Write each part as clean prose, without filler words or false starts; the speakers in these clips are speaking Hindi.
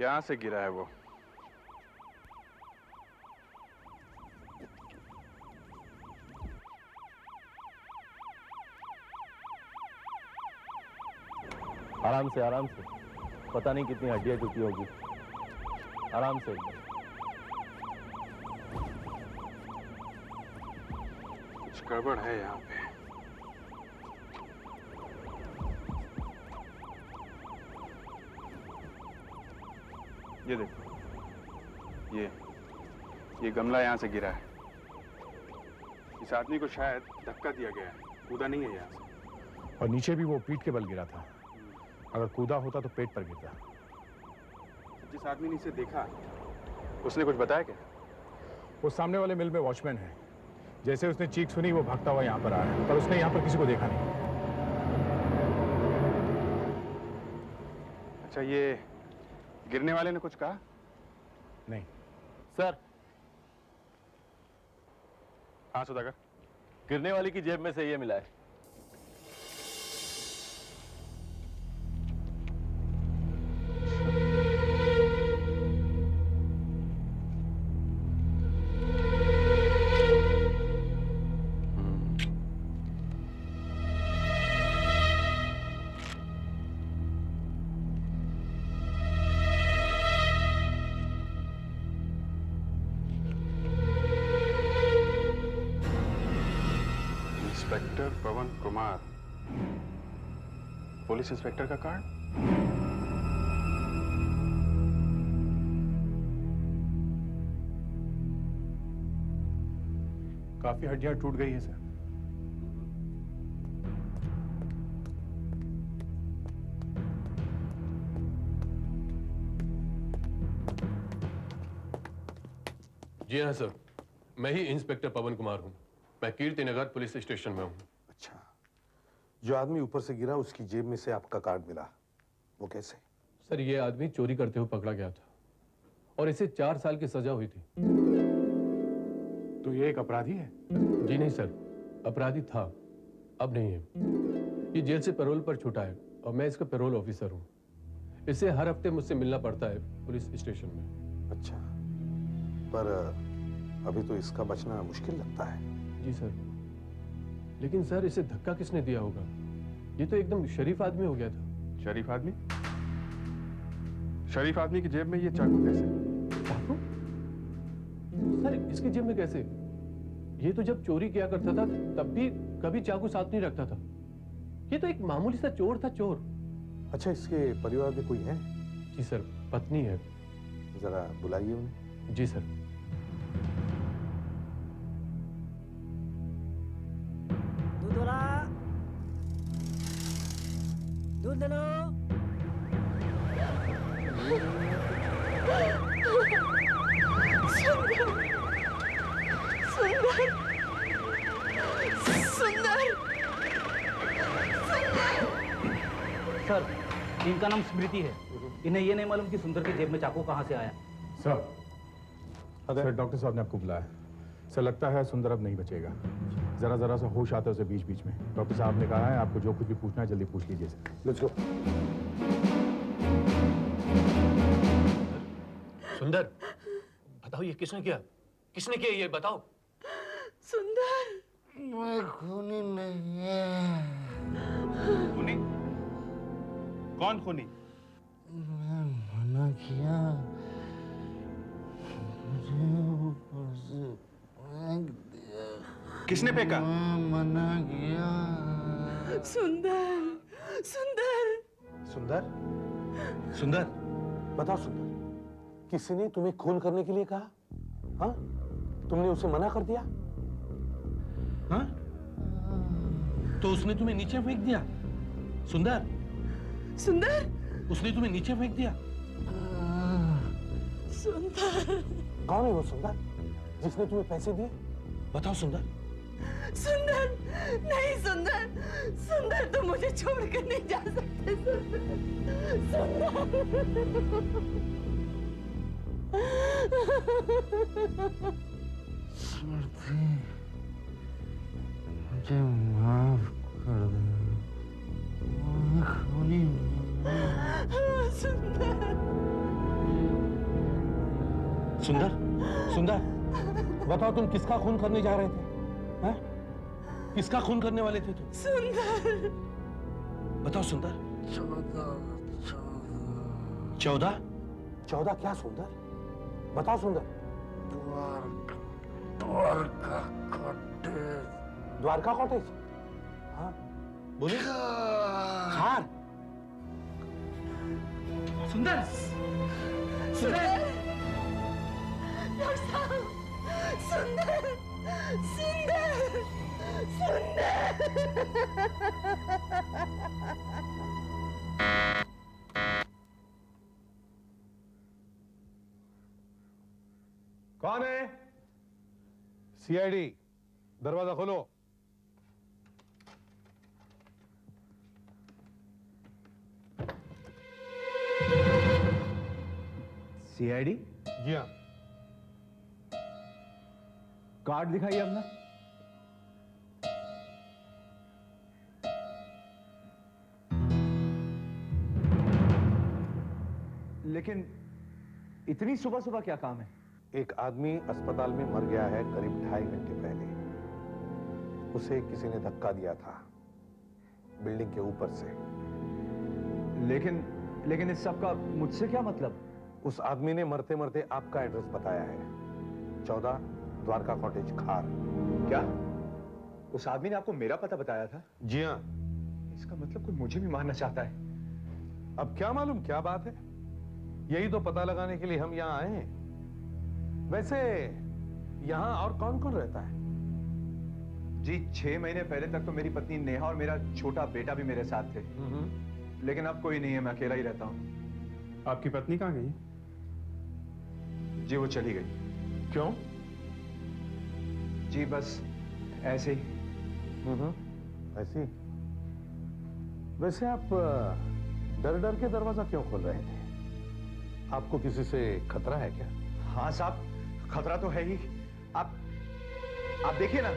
यहां से गिरा है वो। आराम से आराम से, पता नहीं कितनी हड्डियां टूटी होगी। आराम से एकदम। कुछ गड़बड़ है यहाँ पे। ये देखो, ये गमला यहाँ से गिरा है। इस आदमी को शायद धक्का दिया गया है, कूदा नहीं है यहाँ से। और नीचे भी वो पीठ के बल गिरा था। अगर कूदा होता तो पेट पर गिरता। जिस आदमी ने इसे देखा, उसने कुछ बताया क्या? वो सामने वाले मिल में वॉचमैन है। जैसे उसने चीख सुनी वो भागता हुआ यहाँ पर आया, पर उसने यहाँ पर किसी को देखा नहीं। अच्छा, ये गिरने वाले ने कुछ कहा? नहीं सर। हाँ सुधाकर। गिरने वाली की जेब में से ये मिला है। इंस्पेक्टर पवन कुमार, पुलिस इंस्पेक्टर का कार्ड। काफी हड्डियां टूट गई है सर। जी हाँ सर, मैं ही इंस्पेक्टर पवन कुमार हूँ। मैं कीर्ति नगर पुलिस स्टेशन में हूँ। अच्छा, जो आदमी ऊपर से गिरा उसकी जेब में से आपका कार्ड मिला, वो कैसे? सर, ये आदमी चोरी करते हुए पकड़ा गया था और इसे 4 साल की सजा हुई थी। तो ये एक अपराधी है? जी नहीं सर, अपराधी था, अब नहीं है। ये जेल से पैरोल पर छूटा है और मैं इसका पैरोल ऑफिसर हूँ। इसे हर हफ्ते मुझसे मिलना पड़ता है पुलिस स्टेशन में। अच्छा, पर अभी तो इसका बचना मुश्किल लगता है। जी सर, लेकिन सर इसे धक्का किसने दिया होगा? ये तो एकदम शरीफ आदमी हो गया था। शरीफ आदमी? शरीफ आदमी की जेब में ये चाकू कैसे? चाकू? सर इसकी जेब में कैसे? ये तो जब चोरी किया करता था तब भी कभी चाकू साथ नहीं रखता था। ये तो एक मामूली सा चोर था, चोर। अच्छा, इसके परिवार में कोई है? जी सर, पत्नी है। जरा बुलाइए उन्हें। जी सर। दूध दे लो। सर, इनका नाम स्मृति है। इन्हें ये नहीं मालूम कि सुंदर की जेब में चाकू कहाँ से आया। सर, डॉक्टर साहब ने आपको बुलाया। सर, लगता है सुंदर अब नहीं बचेगा। जरा सा होश आता है उसे बीच बीच में। डॉक्टर साहब ने कहा है आपको जो कुछ भी पूछना है जल्दी पूछ लीजिए सर। Let's go. सुंदर, बताओ ये किसने किया? किसने किया ये बताओ। सुंदर, मैं खूनी नहीं। खूनी? कौन खूनी? मैं मना किया, किसने फेंका? मना किया। सुंदर सुंदर सुंदर, सुंदर, बताओ सुंदर, किसी ने तुम्हें खून करने के लिए कहा? हाँ? तुमने उसे मना कर दिया? हाँ? तो उसने तुम्हें नीचे फेंक दिया? सुंदर, सुंदर उसने तुम्हें नीचे फेंक दिया? सुंदर कौन है वो सुंदर जिसने तुम्हें पैसे दिए? बताओ सुंदर। सुंदर नहीं सुंदर सुंदर तुम मुझे छोड़कर नहीं जा सकते सुंदर मुझे माफ कर दे। खूनी सुंदर, सुंदर, बताओ तुम किसका खून करने जा रहे थे? हैं? किसका खून करने वाले थे तुम? सुंदर बताओ सुंदर। 14? 14 क्या सुंदर? बताओ सुंदर। द्वारका कॉटेज। हाँ, बोलिए। खार। सुंदर सुंदर डॉक्टर साहब सुंदर सुंदर सुंदर कौन है? सीआईडी, दरवाजा खोलो। सीआईडी? जी हाँ। कार्ड दिखाइए अपना। लेकिन इतनी सुबह सुबह क्या काम है? एक आदमी अस्पताल में मर गया है करीब 2.5 घंटे पहले। उसे किसी ने धक्का दिया था बिल्डिंग के ऊपर से। लेकिन इस सब का मुझसे क्या मतलब? उस आदमी ने मरते मरते आपका एड्रेस बताया है। 14 द्वारका कॉटेज, खार। क्या उस आदमी ने आपको मेरा पता बताया था? जी हाँ। इसका मतलब कोई मुझे भी मारना चाहता है। अब क्या मालूम क्या बात है, यही तो पता लगाने के लिए हम यहाँ आए हैं। वैसे यहाँ और कौन कौन रहता है? जी 6 महीने पहले तक तो मेरी पत्नी नेहा और मेरा छोटा बेटा भी मेरे साथ थे। लेकिन अब कोई नहीं है, मैं अकेला ही रहता हूँ। आपकी पत्नी कहाँ गई? जी वो चली गई। क्यों? जी बस ऐसे ही। ऐसी? वैसे आप डर डर के दरवाजा क्यों खोल रहे थे? आपको किसी से खतरा है क्या? हाँ साहब, खतरा तो है ही। आप देखिए ना,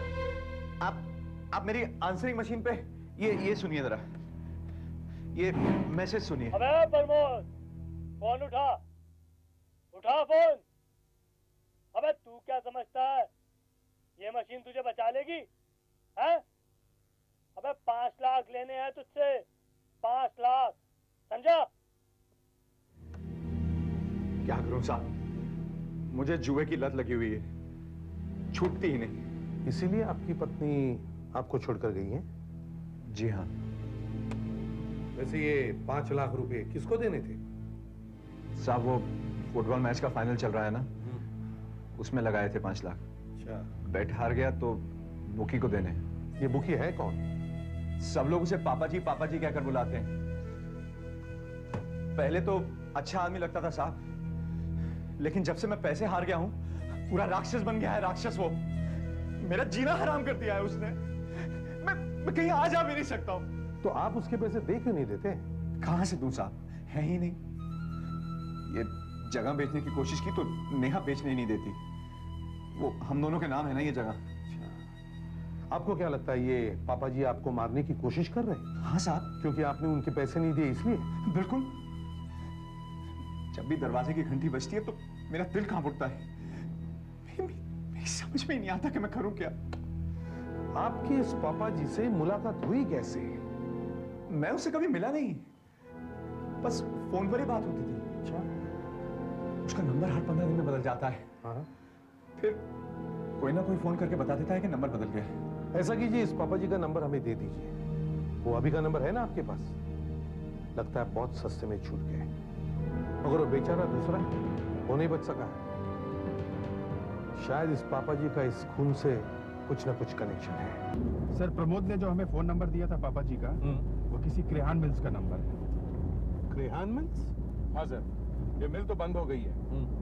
आप मेरी आंसरिंग मशीन पे ये सुनिए जरा, ये मैसेज सुनिए। अबे प्रमोद, फोन उठा फोन। अबे तू क्या समझता है ये मशीन तुझे बचा लेगी? हैं? अबे 5 लाख लेने हैं तुझसे, 5 लाख, समझा? क्या करूं साहब, मुझे जुए की लत लगी हुई है, छूटती ही नहीं। इसीलिए आपकी पत्नी आपको छोड़कर गई है? जी हाँ। वैसे ये 5 लाख रुपए किसको देने थे? साहब वो फुटबॉल मैच का फाइनल चल रहा है ना, उसमें लगाए थे 5 लाख। अच्छा। बैट हार गया तो बुकी को देने। ये बुकी है कौन? सब लोग उसे पापा जी कहकर बुलाते हैं। पहले तो अच्छा आदमी लगता था साहब, लेकिन जब से मैं पैसे हार गया हूं, पूरा राक्षस बन गया है। राक्षस वो, मेरा जीना हराम कर दिया है उसने। मैं कहीं आ जा भी नहीं सकता हूं। तो आप उसके पैसे दे क्यों नहीं देते? कहां से दूं साहब, है ही नहीं। ये जगह बेचने की कोशिश की तो नेहा बेचने नहीं देती। वो हम दोनों के नाम है ना ये जगह। आपको क्या लगता है ये पापा जी आपको मारने की कोशिश कर रहे हैं? हाँ साहब। क्योंकि आपने उनके पैसे नहीं दिए इसलिए? बिल्कुल। जब भी दरवाजे की घंटी बजती है तो मेरा दिल कांप उठता है। मेरी समझ में नहीं आता कि मैं करूं क्या। आपके इस पापा जी से मुलाकात हुई कैसे? मैं उससे कभी मिला नहीं, बस फोन पर ही बात होती थी। अच्छा। उसका नंबर हर 15 दिन में बदल जाता है। हाँ। फिर कोई ना कोई फोन करके बता देता है कि नंबर बदल गया है। ऐसा कीजिए, इस पापा जी का नंबर हमें दे दीजिए। वो अभी का नंबर है ना आपके पास? लगता है बहुत सस्ते में छूट गए। मगर वो बेचारा दूसरा वो नहीं बच सका। शायद इस पापा जी का इस खून से कुछ ना कुछ कनेक्शन है। सर प्रमोद ने जो हमें फोन नंबर दिया था पापा जी का, वो किसी क्रेहान मिल्स का नंबर है। क्रेहान मिल्स? हाँ सर, ये मिल तो बंद हो गई है,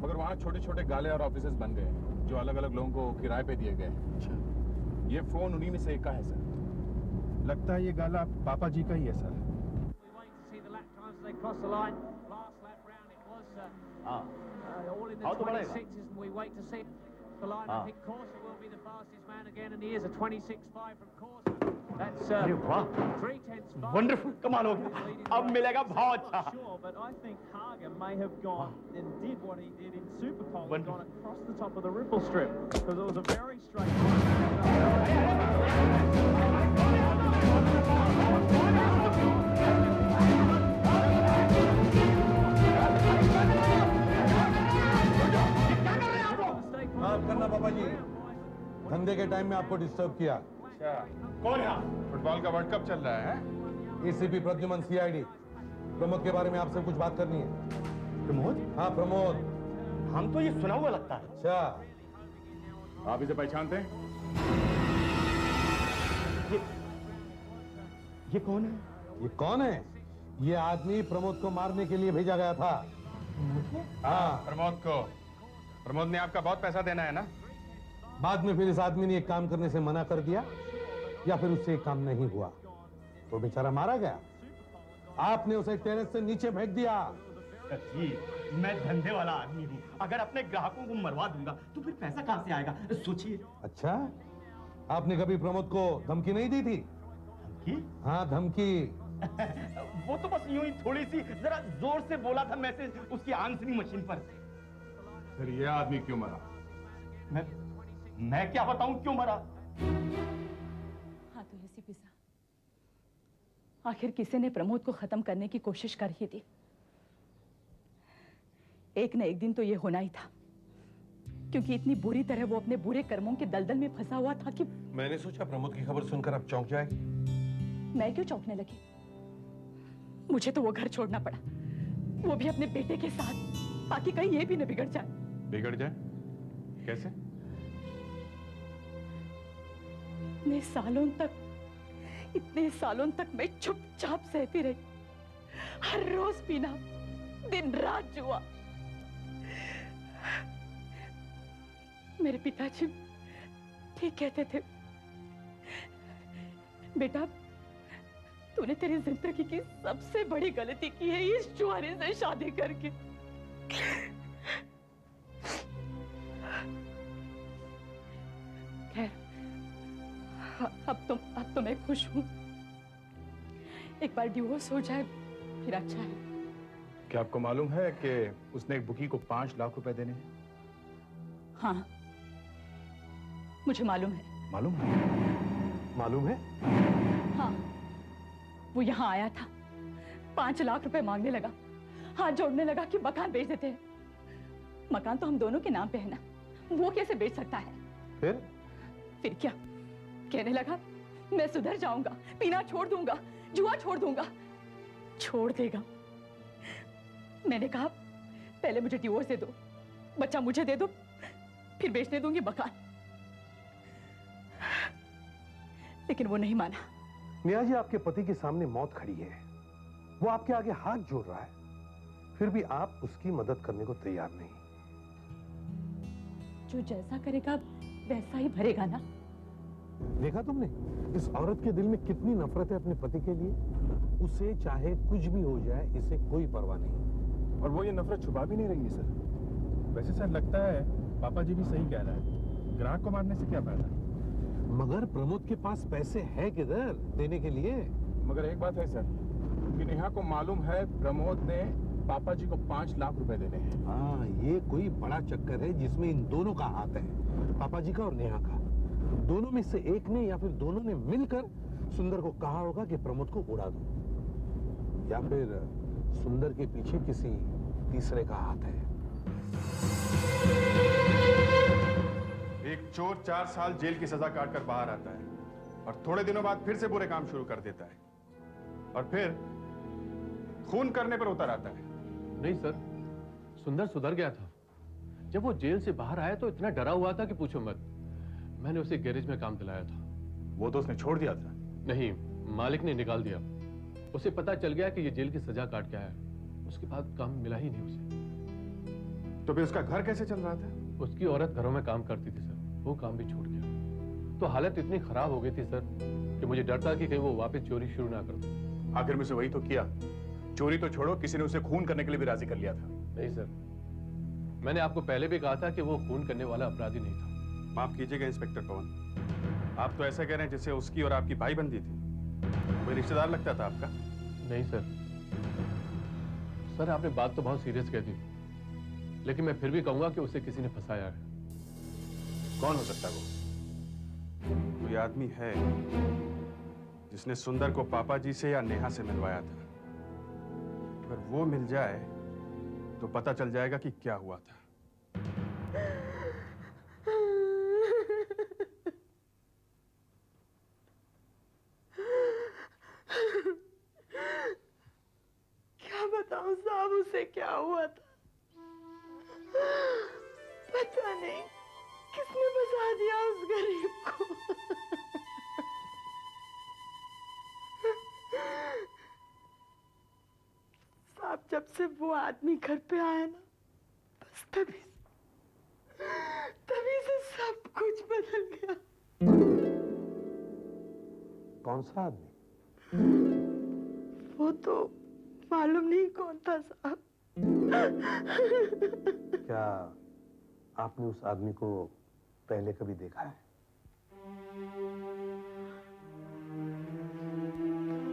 मगर वहाँ छोटे छोटे गाले और ऑफिसेज बन गए हैं जो अलग अलग लोगों को किराए पे दिए गए हैं। अच्छा, ये फोन उन्हीं में से एक का है सर। लगता है ये गाला पापा जी का ही है सर। आओ तो बढ़ेगा। अरे वाह, वंडरफुल, कमाल हो गया। अब मिलेगा भाव अच्छा। But I think Hager may have gone and did what he did in Superpole, and gone across the top of the ripple strip, because it was a very straight माफ करना पापा जी, धंधे के टाइम में आपको डिस्टर्ब किया। अच्छा, कौन है? फुटबॉल का वर्ल्ड कप चल रहा है। ACP Pradyuman, CID. प्रमोद के बारे में आपसे कुछ बात करनी है। प्रमोद? हाँ प्रमोद। हम तो ये सुना हुआ लगता है। अच्छा, आप इसे पहचानते हैं? ये कौन है? ये कौन है? ये आदमी प्रमोद को मारने के लिए भेजा गया था। हाँ, प्रमोद ने आपका बहुत पैसा देना है ना? बाद में फिर इस आदमी ने एक काम करने से मना कर दिया, या फिर उससे एक काम नहीं हुआ, तो बेचारा मारा गया। आपने उसे टेरेस से नीचे फेंक दिया। जी, मैं धंधे वाला आदमी हूँ। अगर अपने ग्राहकों को मरवा दूंगा तो फिर पैसा कहाँ से आएगा? सोचिए। अच्छा, आपने कभी प्रमोद को धमकी नहीं दी थी? धमकी? हाँ, धमकी। वो तो बस यूं ही थोड़ी सी जरा जोर से बोला था मैसेज उसकी आंसरिंग मशीन पर। फिर ये आदमी क्यों मरा? मैं क्या बताऊं क्यों मरा? हाँ तो एसीपी साहब, आखिर किसी ने प्रमोद को खत्म करने की कोशिश कर ही दी। एक न एक दिन तो ये होना ही था, क्योंकि इतनी बुरी तरह वो अपने बुरे कर्मों के दलदल में फंसा हुआ था कि मैंने सोचा प्रमोद की खबर सुनकर आप चौंक जाएगी। मैं क्यों चौंकने लगी? मुझे तो वो घर छोड़ना पड़ा, वो भी अपने बेटे के साथ, ताकि कहीं ये भी न बिगड़ जाए। बिगड़ जाए? कैसे? इतने सालों तक मैं चुपचाप सहती रही, हर रोज पीना, दिन रात जुआ। मेरे पिताजी ठीक कहते थे, बेटा तूने तेरी जिंदगी की सबसे बड़ी गलती की है इस जुआरी से शादी करके। खैर, अब तो मैं खुश हूँ। एक बार डिवोर्स हो जाए फिर अच्छा है। क्या आपको मालूम है कि उसने एक बुकी को 5 लाख रुपए देने हैं? हाँ, मुझे मालूम है। मालूम है? मालूम है? हाँ, वो यहाँ आया था, 5 लाख रुपए मांगने लगा, हाथ जोड़ने लगा कि मकान बेच देते हैं। मकान तो हम दोनों के नाम पे है ना, वो कैसे बेच सकता है? फिर क्या? कहने लगा मैं सुधर जाऊंगा, पीना छोड़ दूंगा, जुआ छोड़ दूंगा। छोड़ देगा? मैंने कहा पहले मुझे डिवोर्स दे दो, बच्चा मुझे दे दो, फिर बेचने दूंगी मकान। लेकिन वो नहीं माना। मियाँ जी, आपके पति के सामने मौत खड़ी है, वो आपके आगे हाथ जोड़ रहा है, फिर भी आप उसकी मदद करने को तैयार नहीं। जो जैसा करेगा वैसा ही भरेगा ना। देखा तुमने इस औरत के दिल में कितनी नफरत है अपने पति के लिए। उसे चाहे कुछ भी हो जाए, इसे कोई परवाह नहीं। और वो ये नफरत छुपा भी नहीं रही है सर। वैसे सर लगता है पापा जी भी सही कह रहा है, ग्राहक को मारने से क्या फायदा? मगर प्रमोद के पास पैसे है किधर देने के लिए? मगर एक बात है सर कि नेहा को मालूम है प्रमोद ने पापा जी को 5 लाख रुपए देने हैं। हाँ, ये कोई बड़ा चक्कर है जिसमें इन दोनों का हाथ है, पापा जी का और नेहा का। दोनों में से एक ने या फिर दोनों ने मिलकर सुंदर को कहा होगा कि प्रमोद को उड़ा दो, या फिर सुंदर के पीछे किसी तीसरे का हाथ है। एक चोर 4 साल जेल की सजा काट कर बाहर आता है और थोड़े दिनों बाद फिर से बुरे काम शुरू कर देता है और फिर खून करने पर उतर आता है। नहीं सर, सुंदर सुधर गया था। जब वो जेल से बाहर आया तो इतना डरा हुआ था कि पूछो मत। मैंने उसे गैरेज में काम दिलाया था। वो तो उसने छोड़ दिया था। नहीं, मालिक ने निकाल दिया। उसे पता चल गया कि ये जेल की सजा काट के आया है। उसके बाद काम मिला ही नहीं उसे। तो फिर उसका घर कैसे चल रहा था? उसकी औरत घरों में काम करती थी सर, वो काम भी छूट गया। तो हालत इतनी खराब हो गई थी सर कि मुझे डर था कि कहीं वो वापस चोरी शुरू ना कर दे। आखिर में से वही तो किया। चोरी तो छोड़ो, किसी ने उसे खून करने के लिए भी राजी कर लिया था। नहीं सर, मैंने आपको पहले भी कहा था कि वो खून करने वाला अपराधी नहीं था। माफ कीजिएगा इंस्पेक्टर पवन, आप तो ऐसा कह रहे हैं जैसे उसकी और आपकी भाई बंदी थी। कोई रिश्तेदार लगता था आपका? नहीं सर। सर आपने बात तो बहुत सीरियस कह दी, लेकिन मैं फिर भी कहूंगा कि उसे किसी ने फंसाया है। कौन हो सकता है वो? कोई आदमी है जिसने सुंदर को पापा जी से या नेहा से मिलवाया था। अगर वो मिल जाए तो पता चल जाएगा कि क्या हुआ था। क्या बताऊं साहब उसे क्या हुआ था? पता नहीं किसने फंसा दिया उस गरीब को। साहब जब से वो आदमी घर पे आया ना, बस तभी से सब कुछ बदल गया। कौन सा आदमी? वो तो मालूम नहीं कौन था साहब। क्या आपने उस आदमी को पहले कभी देखा है?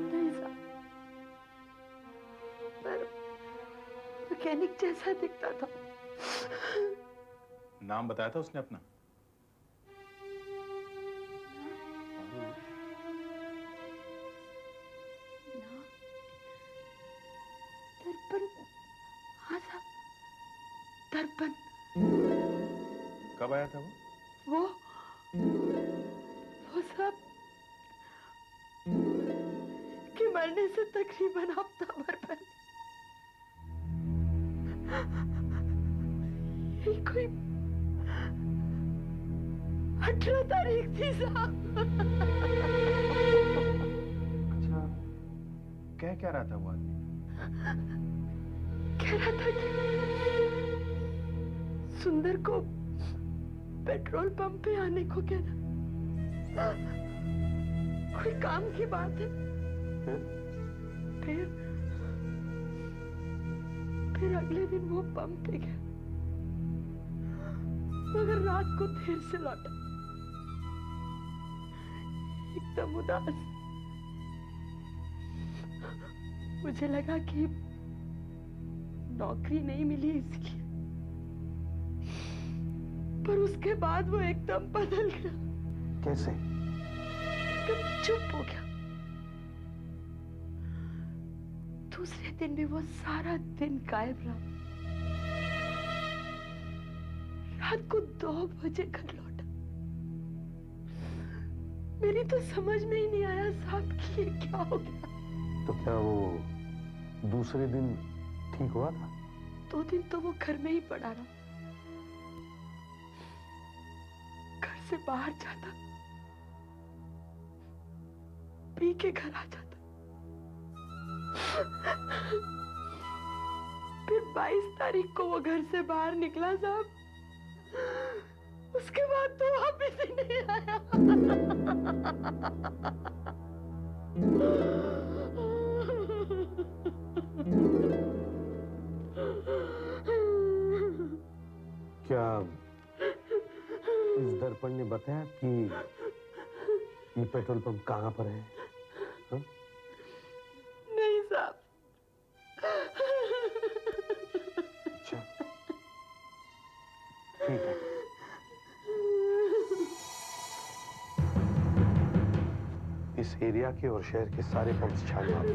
नहीं साहब, पर मैकेनिक जैसा दिखता था। नाम बताया था उसने अपना? दर्पण, हाँ साहब, दर्पण। कब आया था वो? वो साहब कि मरने से तकरीबन हफ्ता भर पहले। ये कोई 18 तारीख थी साहब। अच्छा, कह क्या रहा था वो आदमी? कह रहा था कि सुंदर को पेट्रोल पंप पे आने को कहना। कोई काम की बात है। फिर अगले दिन वो पंप पे गया, मगर रात को देर से लौटा, एकदम उदास। मुझे लगा कि नौकरी नहीं मिली इसलिए, पर उसके बाद वो एकदम बदल गया। कैसे? एकदम चुप हो गया। दूसरे दिन भी वो सारा दिन गायब रहा। रात को 2 बजे घर लौटा। मेरी तो समझ में ही नहीं आया साहब कि ये क्या हो गया। तो क्या वो दूसरे दिन ठीक हुआ था? 2 दिन तो वो घर में ही पड़ा रहा। घर से बाहर जाता, पी के घर आ जाता। फिर 22 तारीख को वो घर से बाहर निकला साहब। उसके बाद तो वापस ही नहीं आया। क्या इस दर्पण ने बताया कि ये पेट्रोल पंप कहाँ पर है? हा? नहीं साहब। अच्छा, ठीक है। इस एरिया के और शहर के सारे पंप्स छान मारो।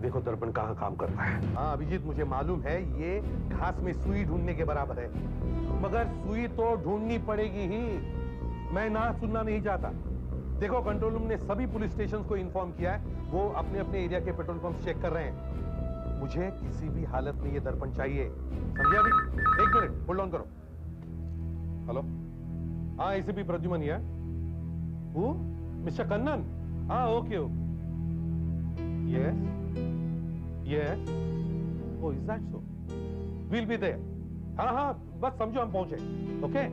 देखो दर्पण कहाँ काम करता है। हाँ अभिजीत, मुझे मालूम है ये घास में सुई ढूंढने के बराबर है, मगर सुई तो ढूंढनी पड़ेगी ही। मैं ना सुनना नहीं चाहता। देखो, कंट्रोल रूम ने सभी पुलिस स्टेशन को इन्फॉर्म किया है, वो अपने अपने एरिया के पेट्रोल पंप चेक कर रहे हैं। मुझे किसी भी हालत में ये दर्पण चाहिए, समझे? अभी 1 मिनट होल्ड ऑन करो। हेलो, हाँ एसीपी प्रद्युमन है। वो मिस्टर कन्नन? हाँ okay okay, yes yes, oh is that so, will be there. हाँ हाँ बस समझो हम पहुंचे। ओके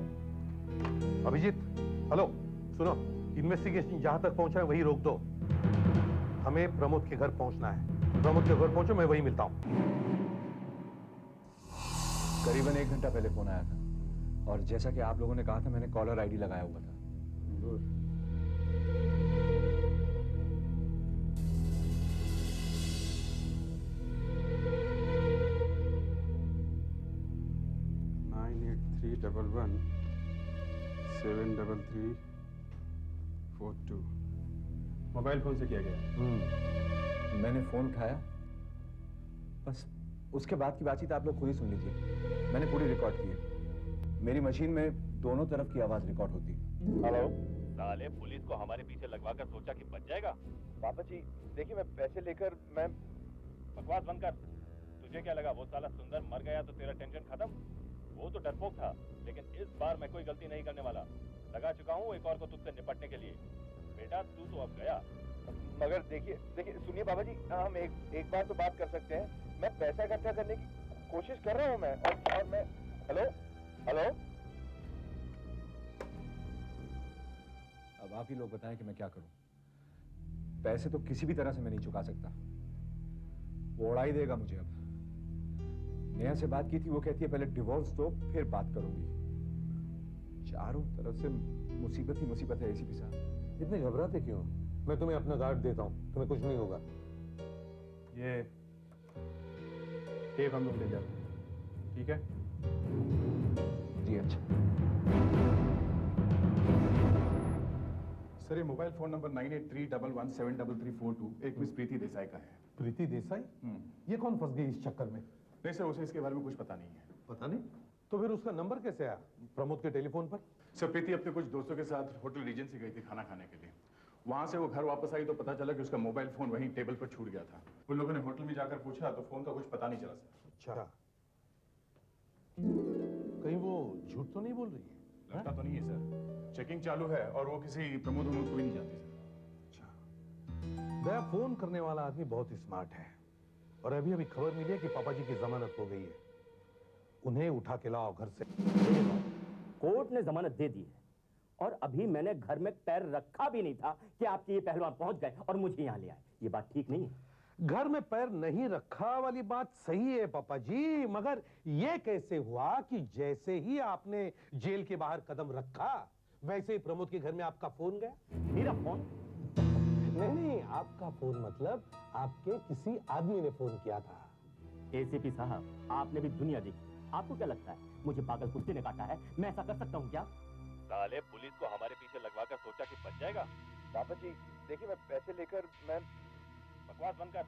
अभिजीत, हेलो सुनो, इन्वेस्टिगेशन जहां तक पहुंचा है वही रोक दो। हमें प्रमोद के घर पहुंचना है। प्रमोद के घर पहुंचो, मैं वही मिलता हूं। करीबन 1 घंटा पहले फोन आया था, और जैसा कि आप लोगों ने कहा था, मैंने कॉलर आईडी लगाया हुआ था। नाइन 8311 73342। मोबाइल फोन से किया गया। मैंने फोन उठाया, बस उसके बाद की बातचीत आप लोग खुद ही सुन लीजिए। मैंने पूरी रिकॉर्ड की है। मेरी मशीन में दोनों तरफ की आवाज रिकॉर्ड होती है। हेलो, साले पुलिस को हमारे पीछे लगवाकर सोचा कि बच जाएगा। पापा जी देखिए, मैं पैसे लेकर मैं बकवास बंद कर। तुझे क्या लगा वो साला सुंदर मर गया तो तेरा टेंशन खत्म? वो तो डरपोक था, लेकिन इस बार मैं कोई गलती नहीं करने वाला। लगा चुका हूँ एक और को तुझसे निपटने के लिए। बेटा तू तो अब गया। मगर देखिए सुनिए पापा जी, हम एक बार तो बात कर सकते हैं। मैं पैसा इकट्ठा करने की कोशिश कर रहा हूँ मैं, और मैं हेलो हेलो। अब आप ही लोग बताएं कि मैं क्या करूं। पैसे तो किसी भी तरह से मैं नहीं चुका सकता। वो उड़ा ही देगा मुझे। अब नेहा से बात की थी, वो कहती है पहले डिवोर्स दो फिर बात करूंगी। चारों तरफ से मुसीबत ही मुसीबत है एसीपी साहब। इतने घबराते क्यों? मैं तुम्हें अपना गार्ड देता हूँ, तुम्हें कुछ नहीं होगा। ये टेप हम लोग ले जाते हैं, ठीक है? जी अच्छा। सर, ये मोबाइल फोन नंबर 9831173342 एक मिस प्रीति देसाई का है। प्रीति देसाई? ये कौन फंस गई इस चक्कर में? नहीं सर, उसे इसके बारे में कुछ पता नहीं है। पता नहीं? तो फिर उसका नंबर कैसे आया प्रमोद के टेलीफोन पर? सर, प्रीति अपने कुछ दोस्तों के साथ होटल रीजेंसी गई थी खाना खाने के लिए। वहां से वो घर वापस आई तो पता चला कि उसका मोबाइल फोन वहीं टेबल पर छूट गया था। उन लोगों ने होटल में जाकर पूछा तो फोन का कुछ पता नहीं चला सर। अच्छा, कहीं वो झूठ तो नहीं बोल रही है? लगता तो नहीं है सर। चेकिंग चालू है और वो किसी प्रमोद को भी नहीं जानती सर। अच्छा, दया फोन करने वाला आदमी बहुत ही स्मार्ट है, और अभी अभी खबर मिली है कि पापा जी की जमानत हो गई है। उन्हें उठा के लाओ घर से। कोर्ट ने जमानत दे दी है, और अभी मैंने घर में पैर रखा भी नहीं था कि आपके ये पहलवान पहुंच गए और मुझे यहां ले आए। ये बात ठीक नहीं है। घर में पैर नहीं रखा वाली बात सही है पापा जी, मगर ये कैसे हुआ कि जैसे ही आपने जेल के बाहर कदम रखा वैसे ही प्रमोद के घर में आपका फोन गया? मेरा फोन? नहीं, आपका फोन मतलब आपके किसी आदमी ने फोन किया था। एसीपी साहब, आपने भी दुनिया देखी। आपको क्या लगता है मुझे पागल कुत्ते ने काटा है? मैं ऐसा कर सकता हूँ क्या? साले पुलिस को हमारे पीछे लगवाकर सोचा कि बच जाएगा। पापा जी देखिए, मैं पैसे लेकर मैं बकवास बंद कर।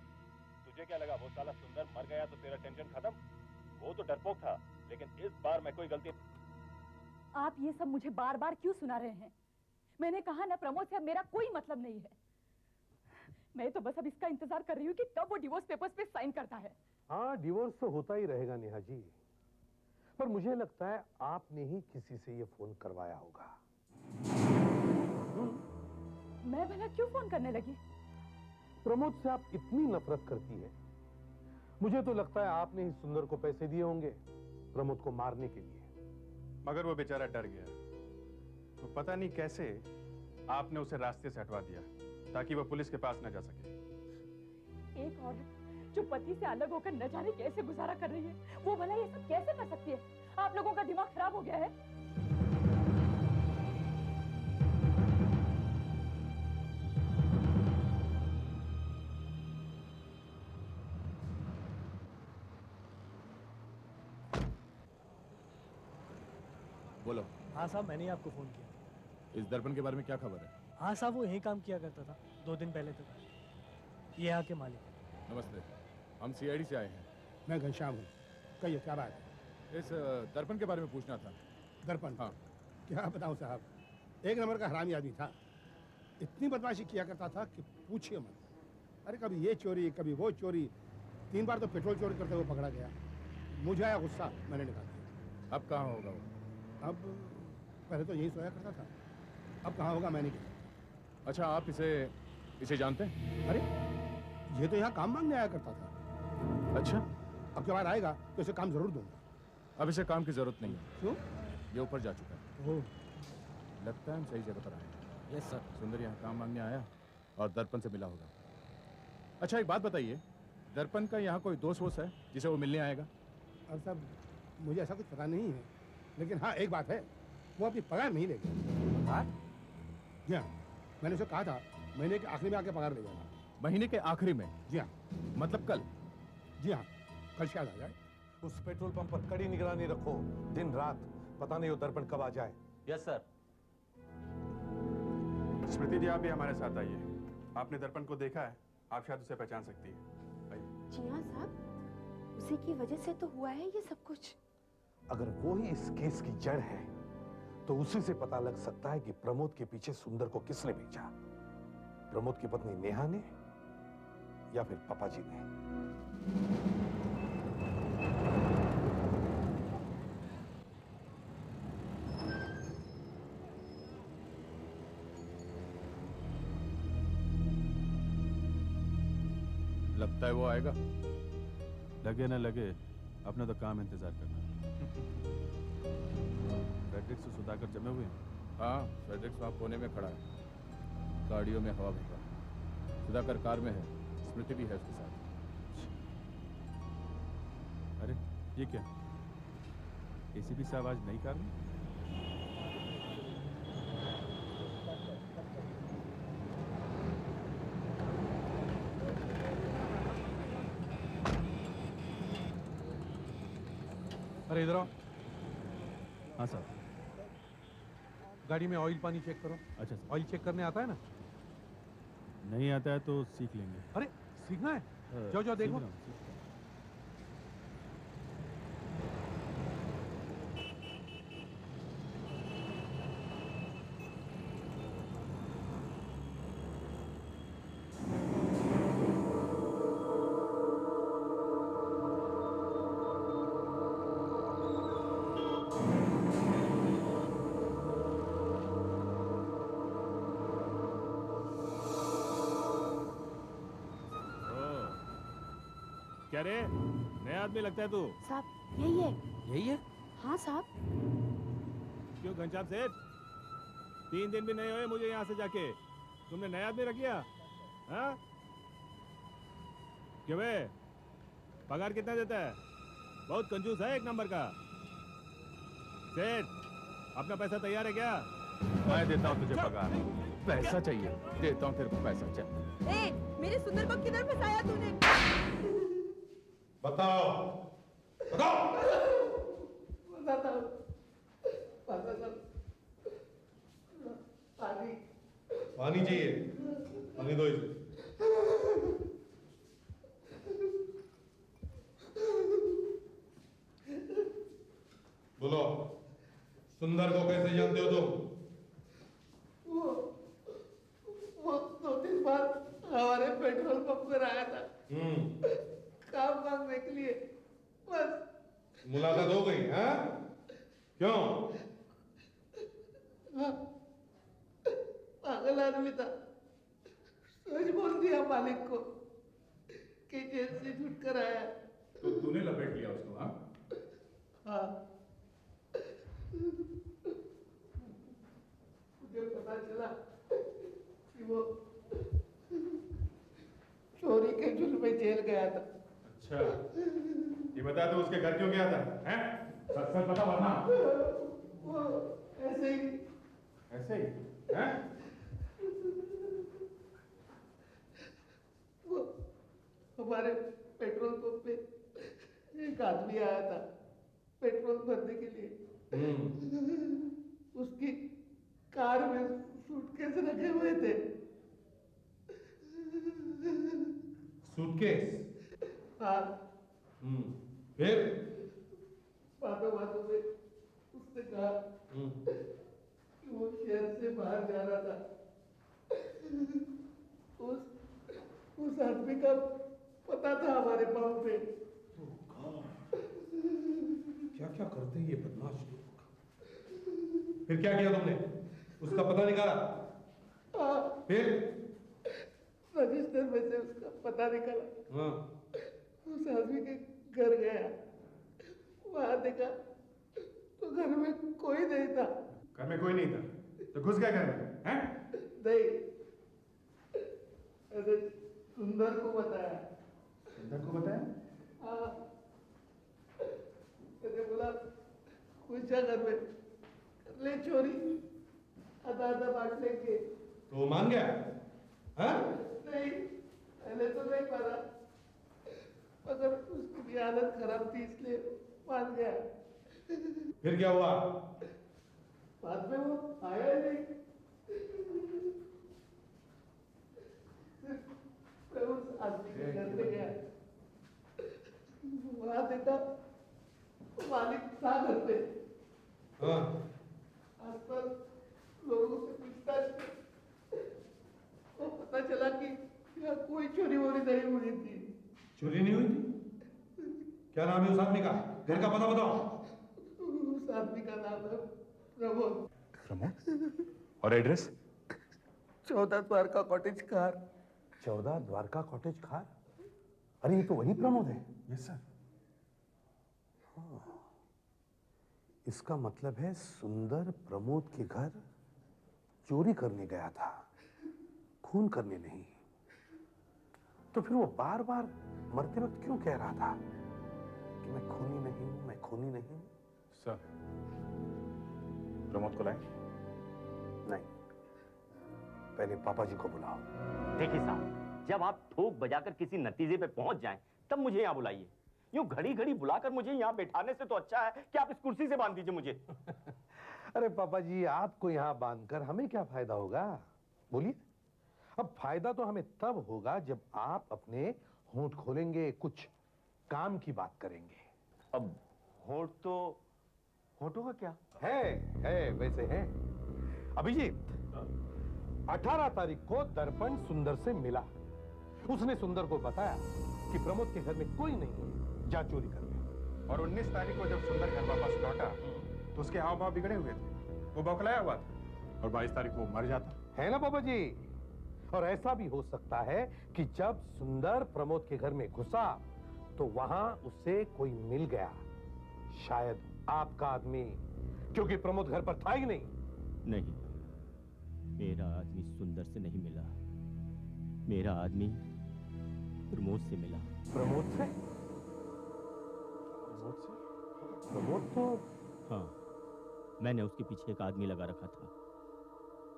तुझे क्या लगा वो साला सुंदर मर गया तो तेरा टेंशन खत्म? वो तो डरपोक था, लेकिन इस बार मैं कोई गलती। आप ये सब मुझे बार बार क्यों सुना रहे हैं? मैंने कहा ना, प्रमोद से अब मेरा कोई मतलब नहीं है। मैं तो बस अब इसका इंतजार कर रही हूँ कि कब वो डिवोर्स पेपर्स पे साइन करता है। हाँ, डिवोर्स तो होता ही रहेगा नेहा जी, पर मुझे लगता है आपने ही किसी से ये फोन करवाया होगा। मैं भला क्यों फोन करने लगी? प्रमोद से आप इतनी नफरत करती है, मुझे तो लगता है आपने ही सुंदर को पैसे दिए होंगे प्रमोद को मारने के लिए। मगर वो बेचारा डर गया, तो पता नहीं कैसे आपने उसे रास्ते से हटवा दिया ताकि वो पुलिस के पास न जा सके। एक औरत जो पति से अलग होकर न जाने कैसे गुजारा कर रही है, वो भला ये सब कैसे कर सकती है? आप लोगों का दिमाग खराब हो गया है। बोलो। हाँ साहब, मैंने ही आपको फ़ोन किया। इस दर्पण के बारे में क्या खबर है? हाँ साहब, वो यहीं काम किया करता था 2 दिन पहले तक। ये यहाँ के मालिक। नमस्ते, हम सीआईडी से आए हैं। मैं घनश्याम हूँ। कहिए क्या बात है? इस दर्पण के बारे में पूछना था। दर्पण? हाँ। क्या बताऊँ साहब, एक नंबर का हरामी आदमी था। इतनी बदमाशी किया करता था कि पूछिए मत। अरे कभी ये चोरी, कभी वो चोरी। 3 बार तो पेट्रोल चोरी करते हुए पकड़ा गया। मुझे आया गुस्सा, मैंने निकाल दिया। अब कहाँ होगा वो? अब पहले तो यही सोया करता था, अब कहाँ होगा मैं नहीं कह सकता। अच्छा, आप इसे जानते हैं? अरे ये तो यहाँ काम मांगने आया करता था। अच्छा, अब के बाद आएगा तो इसे काम जरूर दूंगा। अब इसे काम की जरूरत नहीं है। क्यों? ये ऊपर जा चुका है। ओह, लगता है हम सही जगह पर आए हैं। Yes sir. सुंदर यहाँ काम मांगने आया और दर्पण से मिला होगा। अच्छा, एक बात बताइए, दर्पण का यहाँ कोई दोस्त वोस्त है जिसे वो मिलने आएगा? अब साहब मुझे ऐसा कुछ पता नहीं है, लेकिन हाँ एक बात है, वो अपनी पगार नहीं लेगा। पगार? जी हाँ, मैंने उसे कहा था महीने के आखिरी में आके पगार ले जाना। महीने के आखिरी में? जी हाँ। मतलब कल? जी हाँ, कल शायद आ जाए। उस पेट्रोल पंप पर कड़ी निगरानी रखो, दिन रात। पता नहीं वो दर्पण कब आ जाए। Yes sir. स्मृति जी, आप भी हमारे साथ आइए। आपने दर्पण को देखा है, आप शायद उसे पहचान सकती है। आइए। जी हाँ साहब, उसी की वजह से तो हुआ है ये सब कुछ। अगर वो ही इस केस की जड़ है तो उसी से पता लग सकता है कि प्रमोद के पीछे सुंदर को किसने भेजा। प्रमोद की पत्नी नेहा ने या फिर पापा जी ने। लगता है वो आएगा। लगे ना लगे, अपना तो काम इंतजार करना। फ्रेडरिक्स से सुधाकर जमे हुए हैं। हाँ, फ्रेडरिक्स वहाँ कोने में खड़ा है, गाड़ियों में हवा भर रहा। सुधाकर कार में है, स्मृति भी है उसके साथ। अरे ये क्या, एसीपी साहब आज नई कार में? अरे इधर आओ। हाँ सर। गाड़ी में ऑयल पानी चेक करो। अच्छा सर। ऑयल चेक करने आता है ना? नहीं आता है तो सीख लेंगे। अरे सीखना है, जाओ जाओ देखो। क्या रे, नया आदमी लगता है तू? साहब यही है। यही है? हाँ साहब। क्यों घनश्याम सेठ, 3 दिन भी नहीं हुए मुझे यहाँ से जाके तुमने नया आदमी रख लिया? हाँ? क्यों बे, पगार कितना देता है? बहुत कंजूस है, 1 नंबर का। सेठ, अपना पैसा तैयार है क्या? मैं देता हूँ तुझे पगार। पैसा चाहिए, देता हूँ तेरे को पैसा। चल। ए, मेरे सुंदर को किधर फंसाया तूने? बताओ, बताओ। पानी चाहिए, पानी दो इसे। बोलो, सुंदर को कैसे जानते हो तुम? वो 2-3 बार हमारे पेट्रोल पंप पर आया था काम मांगने के लिए, बस। मुलाकात हो गई, हैं? क्यों? हाँ, पागल आदमी था, सच बोल दिया मालिक को कि जेल से छूट कर आया। तो तूने लपेट लिया उसको? हाँ, हाँ। मुझे पता चला कि वो चोरी के जुर्म में जेल गया था। अच्छा, ये बता तो उसके घर क्यों गया था? हैं? सच सच बता वरना। वो ऐसे ही। ऐसे ही? हैं? वो हमारे पेट्रोल पंप पे एक आदमी आया था पेट्रोल भरने के लिए। उसकी कार में सूटकेस रखे हुए थे। सूटकेस? हाँ। फिर? बातों बातों में उसने कहा कि वो शहर से बाहर जा रहा था। उस आदमी का पता था हमारे पंप पे। क्या क्या करते हैं ये बदमाश लोग। फिर क्या किया तुमने? उसका पता निकाला? हाँ, फिर? रजिस्टर में से उसका पता निकाला। हाँ। उस आदमी के घर गया, वहां देखा तो घर में कोई नहीं था। घर में कोई नहीं था तो घुस गया घर में, हैं? नहीं, ऐसे सुंदर को बताया। सुंदर को बताया? हाँ, मैंने बोला कुछ घर में कर ले चोरी, आधा आधा बांट लेंगे। तो वो मान गया? हाँ? नहीं, पहले तो नहीं माना, मगर उसकी भी हालत खराब थी इसलिए मान गया। फिर क्या हुआ? बाद में वो आया ही नहीं। मैं उस आदमी के घर में गया, वहां देखा मालिक था घर पे। हाँ। आसपास लोगों से पूछताछ की तो पता चला कि यहाँ कोई चोरी वोरी नहीं हुई थी। चोरी नहीं हुई थी? क्या नाम है उस आदमी का? घर का पता बताओ। उस आदमी का नाम है प्रमोद। प्रमोद? और address? 14 Dwarka cottage car. 14 Dwarka cottage खार? अरे ये तो वही प्रमोद है। Yes sir. इसका मतलब है सुंदर प्रमोद के घर चोरी करने गया था, खून करने नहीं। तो फिर वो बार बार मरते वक्त क्यों कह रहा था कि मैं खूनी नहीं हूं, मैं खूनी नहीं हूं? सर, प्रमोद को लाएं? नहीं, पहले पापा जी को बुलाओ। देखिए साहब, जब आप ठोक बजाकर किसी नतीजे पे पहुंच जाएं, तब मुझे यहाँ बुलाइए। यूं घड़ी घड़ी बुलाकर मुझे यहाँ बैठाने से तो अच्छा है कि आप इस कुर्सी से बांध दीजिए मुझे। अरे पापा जी, आपको यहाँ बांधकर हमें क्या फायदा होगा? बोलिए। अब फायदा तो हमें तब होगा जब आप अपने होंठ खोलेंगे, कुछ काम की बात करेंगे। अब होंठ तो होठों का क्या है वैसे है। अभिजीत, 18 तारीख को दर्पण सुंदर से मिला। उसने सुंदर को बताया कि प्रमोद के घर में कोई नहीं है, जा चोरी कर ले। और 19 तारीख को जब सुंदर घर वापस लौटा तो उसके हाव भाव बिगड़े हुए थे, वो बौखलाया हुआ था। और 22 तारीख को वो मर जाता है ना पापा जी? और ऐसा भी हो सकता है कि जब सुंदर प्रमोद के घर में घुसा तो वहां उसे कोई मिल गया, शायद आपका आदमी, क्योंकि प्रमोद घर पर था ही नहीं। नहीं, मेरा आदमी सुंदर से नहीं मिला, मेरा आदमी प्रमोद से मिला। प्रमोद से? प्रमोद तो हाँ, मैंने उसके पीछे एक आदमी लगा रखा था।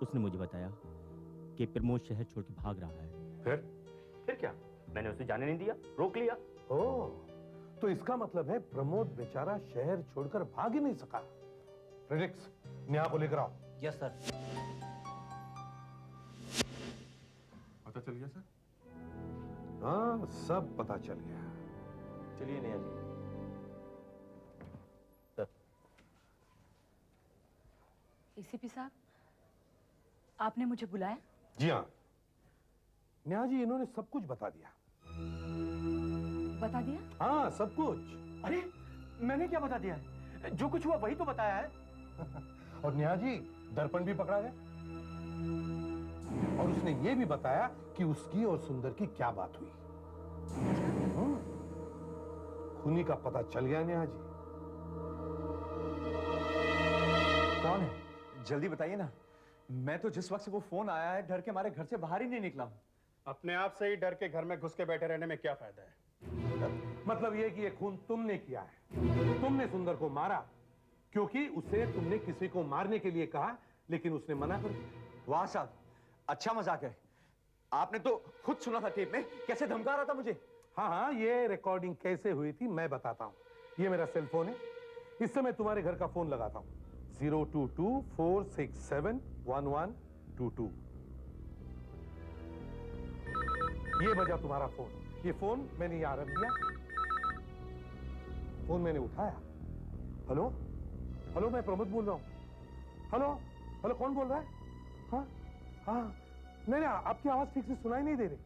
उसने मुझे बताया कि प्रमोद शहर छोड़ के भाग रहा है। फिर क्या? मैंने उसे जाने नहीं दिया, रोक लिया। ओह, तो इसका मतलब है प्रमोद बेचारा शहर छोड़कर भाग ही नहीं सका। फ्रेडिक्स, नेहा को लेकर आओ। Yes sir. पता चल गया सर? हाँ, सब पता चल गया। चलिए नेहा जी। एसीपी साहब, आपने मुझे बुलाया? जी हाँ नेहा जी, इन्होंने सब कुछ बता दिया। बता दिया? हाँ, सब कुछ। अरे मैंने क्या बता दिया है? जो कुछ हुआ वही तो बताया है। और नेहा जी, दर्पण भी पकड़ा गया और उसने ये भी बताया कि उसकी और सुंदर की क्या बात हुई। खूनी का पता चल गया नेहा जी। कौन है? जल्दी बताइए ना। मैं तो जिस वक्त से वो फोन आया है डर के मारे घर से बाहर ही नहीं निकला हूं। अपने आप से ही डर के घर में घुस के बैठे रहने में क्या फायदा है? मतलब ये कि ये खून तुमने किया है। तुमने सुंदर को मारा क्योंकि उसे तुमने किसी को मारने के लिए कहा, लेकिन उसने मना कर दिया। वाह साहब, अच्छा मजाक है। आपने तो खुद सुना था टेप में, कैसे धमका रहा था मुझे। हाँ, ये रिकॉर्डिंग कैसे हुई थी मैं बताता हूँ। ये मेरा सेल फोन है, इससे मैं तुम्हारे घर का फोन लगाता हूँ। 022-467-1122। ये बजा तुम्हारा फोन। ये फोन मैंने यहां रख दिया। फोन मैंने उठाया। हेलो हेलो, मैं प्रमोद बोल रहा हूं। हेलो हेलो, कौन बोल रहा है? हाँ हाँ, नहीं नहीं, आपकी आवाज ठीक से सुनाई नहीं दे रही।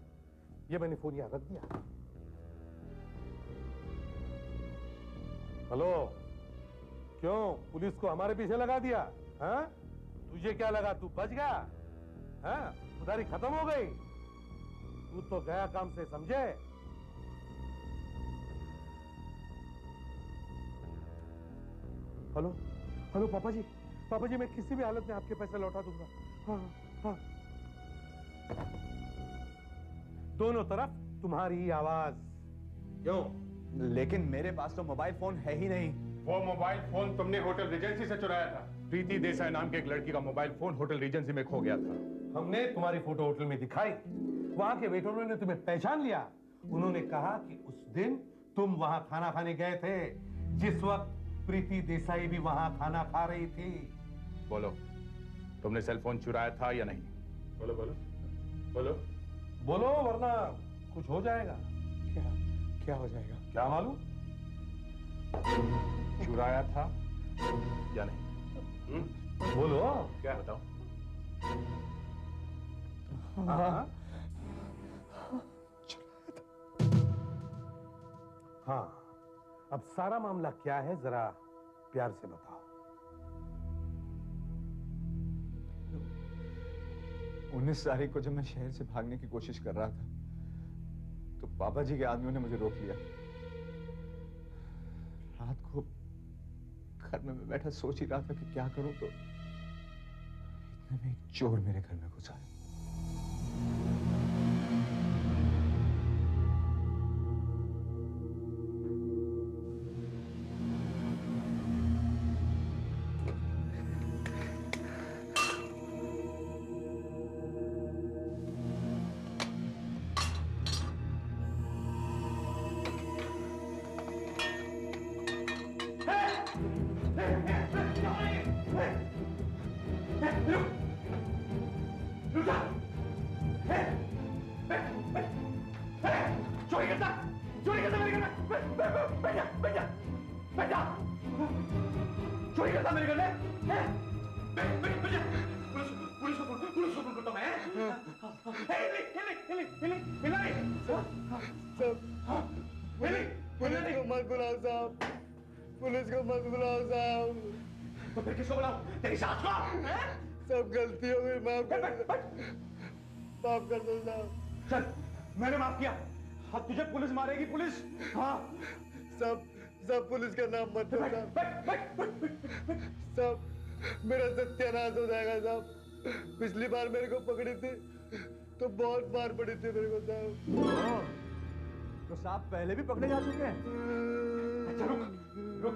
ये मैंने फोन यहाँ रख दिया। हेलो, क्यों पुलिस को हमारे पीछे लगा दिया? हाँ, तुझे क्या लगा तू बच गया? हाँ, उधारी खत्म हो गई? तू तो गया काम से, समझे? हेलो हेलो, पापा जी, मैं किसी भी हालत में आपके पैसे लौटा दूंगा। हाँ हाँ, दोनों तरफ तुम्हारी आवाज। क्यों? लेकिन मेरे पास तो मोबाइल फोन है ही नहीं। वो मोबाइल फोन तुमने होटल रीजेंसी से चुराया था। प्रीति देसाई नाम के एक लड़की का मोबाइल फोन होटल रीजेंसी में खो गया था। हमने तुम्हारी फोटो होटल में दिखाई, वहां के वेटरों ने तुम्हें पहचान लिया। उन्होंने कहा कि उस दिन तुम वहां खाना खाने गए थे, जिस वक्त प्रीति देसाई भी वहां खाना खा रही थी। बोलो, तुमने सेल फोन चुराया था या नहीं? बोलो बोलो बोलो बोलो, वरना कुछ हो जाएगा। क्या क्या हो जाएगा? क्या मालूम? चुराया था या नहीं? बोलो, क्या बताओ? हाँ हाँ, अब सारा मामला क्या है, जरा प्यार से बताओ। 19 तारीख को जब मैं शहर से भागने की कोशिश कर रहा था, तो पापा जी के आदमियों ने मुझे रोक लिया। रात को घर में मैं बैठा सोच ही रहा था कि क्या करूं, तो इतने में एक चोर मेरे घर में घुसा। पुलिस को मत बुलाओ साहब। तो फिर किसको बुलाऊं? तेरी सास को? सब गलती हो गई, माफ कर दो, माफ कर दो साहब। चल, मैंने माफ किया। हाँ, तुझे पुलिस मारेगी, पुलिस। हाँ, सब पुलिस का नाम मत लो साहब। सब मेरा सत्यानाश हो जाएगा साहब। पिछली बार मेरे को पकड़ी थी तो बहुत मार पड़ी थी मेरे को साहब। तो साहब पहले भी पकड़े जा चुके हैं। अच्छा, रुक रुक,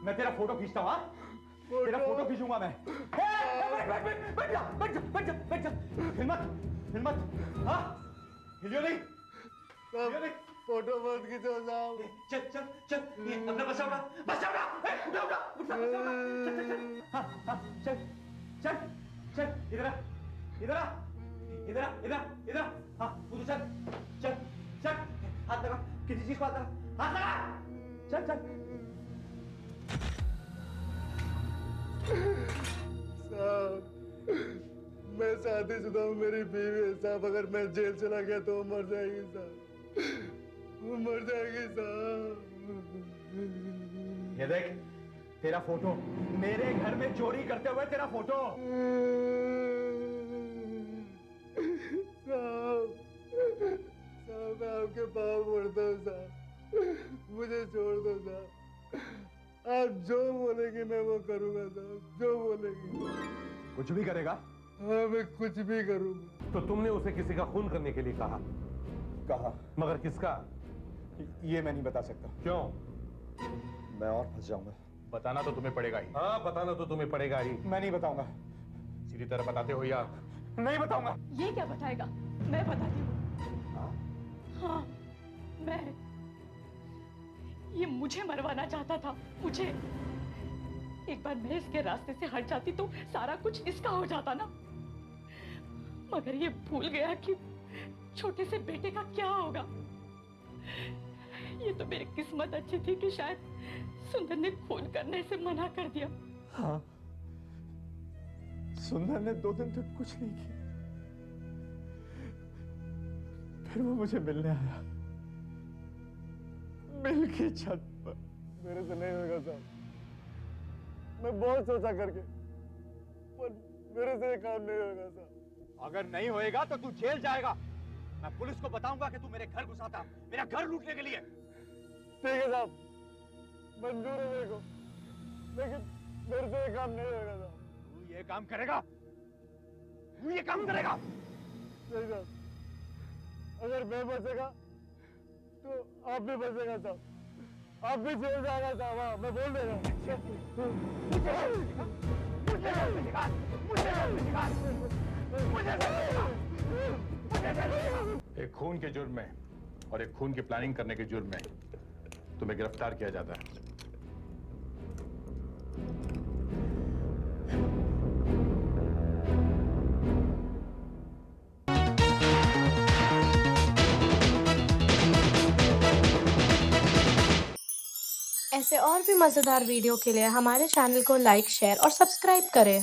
मैं तेरा फोटो खींचता हूँ। तेरा फोटो खींचूंगा मैं। बैठ जा, बैठ जा, बैठ जा, बैठ जा। हिल मत, हाँ? हिलियो नहीं। फोटो मत खींचो साहब। चल चल चल, ये अपना बस उठा, उठा, उठा, उठा, हाँ, चल चल चल, इधर आ, इधर आ, इधर आ, इधर, इधर, हाँ, उधर चल, चल चल, हाथ लगा, किसी चीज को हाथ लगा, हाथ लगा, चल चल। साहब, मैं शादीशुदा हूँ, मेरी बीवी है साहब। अगर मैं जेल चला गया तो वो मर जाएगी साहब, वो मर जाएगी साहब। ये देख, तेरा फोटो, मेरे घर में चोरी करते हुए तेरा फोटो। साहब, मैं आपके पाँव पड़ता हूँ साहब, मुझे छोड़ दो साहब। आप जो बोलेंगे मैं वो करूंगा साहब, जो बोलेंगे। कुछ भी करेगा? हाँ, मैं कुछ भी करूंगा। तो तुमने उसे किसी का खून करने के लिए कहा? कहा। मगर किसका? ये मैं नहीं बता सकता। क्यों? मैं और फंस जाऊंगा। बताना तो तुम्हें पड़ेगा ही। हाँ, बताना तो तुम्हें पड़ेगा ही। मैं नहीं बताऊंगा। सीधी तरह बताते हो या? नहीं बताऊंगा। ये क्या बताएगा? मैं बताती हूँ। हाँ, मैं। ये मुझे मरवाना चाहता था, मुझे। एक बार मैं इसके रास्ते से हट जाती तो सारा कुछ इसका हो जाता ना। मगर ये भूल गया कि छोटे से बेटे का क्या होगा। ये तो मेरी किस्मत अच्छी थी कि शायद सुंदर ने खून करने से मना कर दिया। हाँ, सुंदर ने 2 दिन तक कुछ नहीं किया। फिर वो मुझे मिलने आया, मिल की छत पर। मेरे से नहीं होगा साहब, मैं बहुत सोचा करके, पर मेरे से ये काम नहीं होगा साहब। अगर नहीं होएगा तो तू जेल जाएगा। मैं पुलिस को बताऊंगा कि तू मेरे घर घुसा था, मेरा घर लूटने के लिए। ठीक है साहब, मंजूर है मेरे को, लेकिन मेरे से ये काम नहीं होगा साहब। तू ये काम करेगा? तू ये काम करेगा? नहीं साहब, अगर मैं बचेगा तो आप भी बचेगा साहब। आप भी जेल जाएगा साहब। हाँ, मैं बोल देगा। एक खून के जुर्म में और एक खून की प्लानिंग करने के जुर्म में तुम्हें गिरफ्तार किया जाता है। ऐसे और भी मज़ेदार वीडियो के लिए हमारे चैनल को लाइक, शेयर और सब्सक्राइब करें।